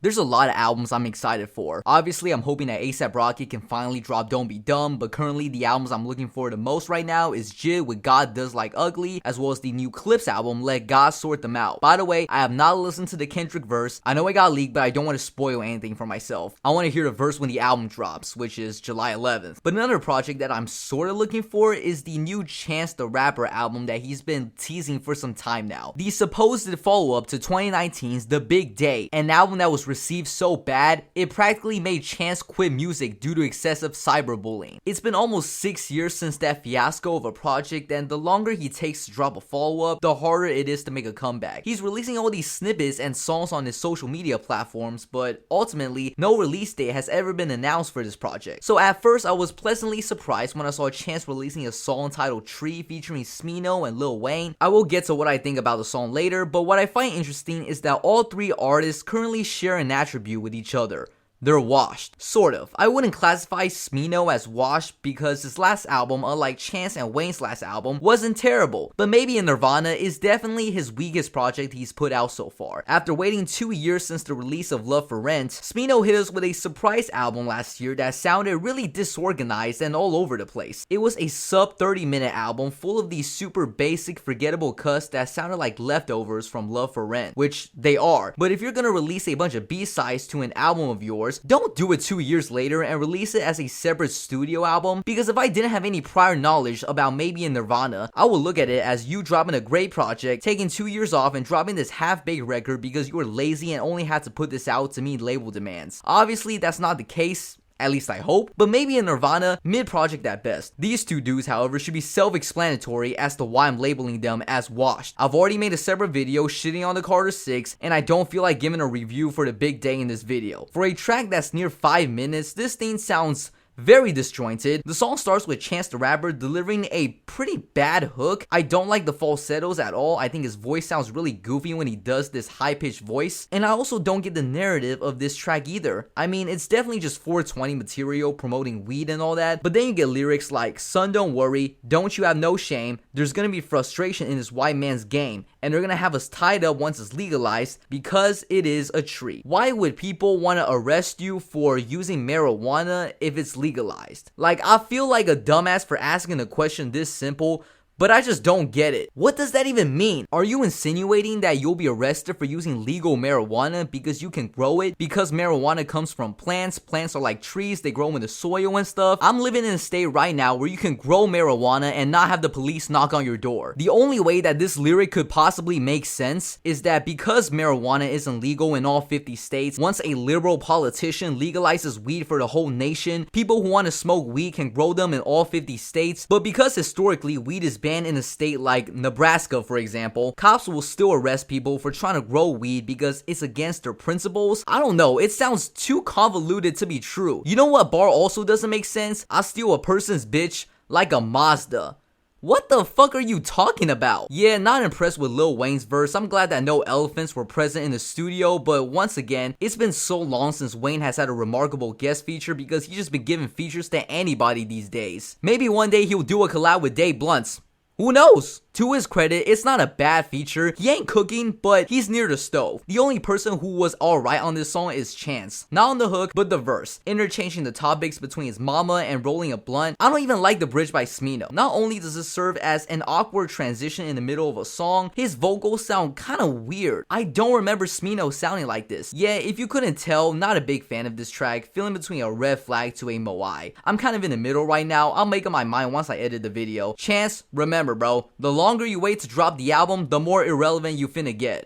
There's a lot of albums I'm excited for. Obviously, I'm hoping that A$AP Rocky can finally drop Don't Be Dumb, but currently the albums I'm looking for the most right now is Jid with God Does Like Ugly, as well as the new Clips album, Let God Sort Them Out. By the way, I have not listened to the Kendrick verse. I know it got leaked, but I don't want to spoil anything for myself. I want to hear the verse when the album drops, which is July 11th. But another project that I'm sorta looking for is the new Chance the Rapper album that he's been teasing for some time now. The supposed follow-up to 2019's The Big Day, an album that was received so bad, it practically made Chance quit music due to excessive cyberbullying. It's been almost 6 years since that fiasco of a project, and the longer he takes to drop a follow-up, the harder it is to make a comeback. He's releasing all these snippets and songs on his social media platforms, but ultimately, no release date has ever been announced for this project. So at first, I was pleasantly surprised when I saw Chance releasing a song titled Tree featuring Smino and Lil Wayne. I will get to what I think about the song later, but what I find interesting is that all three artists currently share an attribute with each other. They're washed. Sort of. I wouldn't classify Smino as washed because his last album, unlike Chance and Wayne's last album, wasn't terrible, but Maybe in Nirvana is definitely his weakest project he's put out so far. After waiting 2 years since the release of Love for Rent, Smino hit us with a surprise album last year that sounded really disorganized and all over the place. It was a sub 30-minute album full of these super basic, forgettable cuts that sounded like leftovers from Love for Rent, which they are, but if you're gonna release a bunch of B-sides to an album of yours, don't do it 2 years later and release it as a separate studio album, because if I didn't have any prior knowledge about Maybe in Nirvana, I would look at it as you dropping a great project, taking 2 years off and dropping this half-baked record because you were lazy and only had to put this out to meet label demands. Obviously, that's not the case. At least I hope, but Maybe in Nirvana, mid-project at best. These two dudes, however, should be self-explanatory as to why I'm labeling them as washed. I've already made a separate video shitting on the Carter 6, and I don't feel like giving a review for The Big Day in this video. For a track that's near 5 minutes, this thing sounds very disjointed. The song starts with Chance the Rapper delivering a pretty bad hook. I don't like the falsettos at all. I think his voice sounds really goofy when he does this high-pitched voice. And I also don't get the narrative of this track either. I mean, it's definitely just 420 material promoting weed and all that, but then you get lyrics like, "Son, don't worry, don't you have no shame, there's gonna be frustration in this white man's game, and they're gonna have us tied up once it's legalized because it is a tree." Why would people want to arrest you for using marijuana if it's legalized? Like, I feel like a dumbass for asking a question this simple, but I just don't get it. What does that even mean? Are you insinuating that you'll be arrested for using legal marijuana because you can grow it? Because marijuana comes from plants. Plants are like trees, they grow in the soil and stuff. I'm living in a state right now where you can grow marijuana and not have the police knock on your door. The only way that this lyric could possibly make sense is that because marijuana isn't legal in all 50 states, once a liberal politician legalizes weed for the whole nation, people who want to smoke weed can grow them in all 50 states. But because historically weed is banned in a state like Nebraska, for example, cops will still arrest people for trying to grow weed because it's against their principles. I don't know, it sounds too convoluted to be true. You know what bar also doesn't make sense? I steal a person's bitch like a Mazda. What the fuck are you talking about? Yeah, not impressed with Lil Wayne's verse. I'm glad that no elephants were present in the studio, but once again, it's been so long since Wayne has had a remarkable guest feature because he's just been giving features to anybody these days. Maybe one day he'll do a collab with Dave Blunts. Who knows? To his credit, it's not a bad feature. He ain't cooking, but he's near the stove. The only person who was alright on this song is Chance. Not on the hook, but the verse. Interchanging the topics between his mama and rolling a blunt. I don't even like the bridge by Smino. Not only does it serve as an awkward transition in the middle of a song, his vocals sound kinda weird. I don't remember Smino sounding like this. Yeah, if you couldn't tell, not a big fan of this track, feeling between a red flag to a moai. I'm kind of in the middle right now. I'll make up my mind once I edit the video. Chance, remember bro, the longer you wait to drop the album, the more irrelevant you finna get.